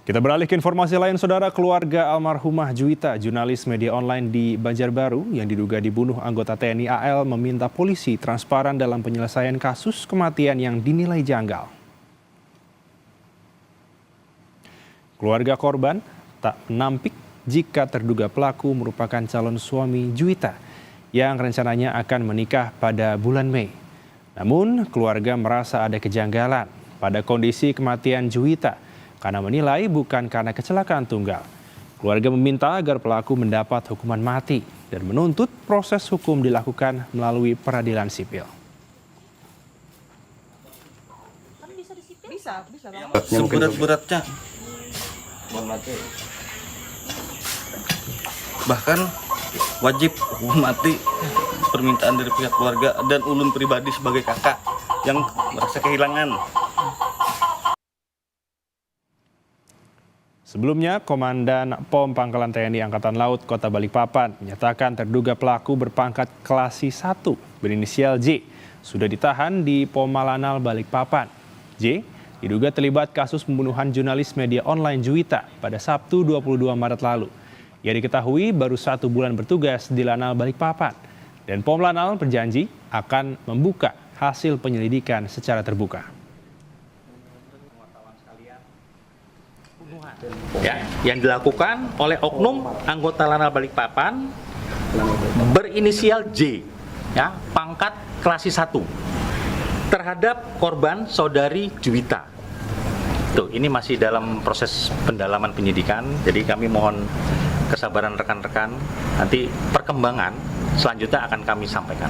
Kita beralih ke informasi lain, saudara. Keluarga almarhumah Juwita, jurnalis media online di Banjarbaru yang diduga dibunuh anggota TNI AL, meminta polisi transparan dalam penyelesaian kasus kematian yang dinilai janggal. Keluarga korban tak menampik jika terduga pelaku merupakan calon suami Juwita yang rencananya akan menikah pada bulan Mei. Namun, keluarga merasa ada kejanggalan pada kondisi kematian Juwita karena menilai bukan karena kecelakaan tunggal. Keluarga meminta agar pelaku mendapat hukuman mati dan menuntut proses hukum dilakukan melalui peradilan sipil. Bisa. Seberat-beratnya. Bahkan wajib hukuman mati, permintaan dari pihak keluarga dan ulun pribadi sebagai kakak yang merasa kehilangan. Sebelumnya, Komandan POM Pangkalan TNI Angkatan Laut Kota Balikpapan menyatakan terduga pelaku berpangkat klasi 1 berinisial J sudah ditahan di POM Malanal Balikpapan. J diduga terlibat kasus pembunuhan jurnalis media online Juwita pada Sabtu 22 Maret lalu. Ia diketahui baru 1 bulan bertugas di Lanal Balikpapan dan POM Lanal berjanji akan membuka hasil penyelidikan secara terbuka. Ya, yang dilakukan oleh oknum anggota Lanal Balikpapan berinisial J, ya, pangkat klasi 1 terhadap korban saudari Juwita. Tuh, ini masih dalam proses pendalaman penyidikan, jadi kami mohon kesabaran rekan-rekan, nanti perkembangan selanjutnya akan kami sampaikan.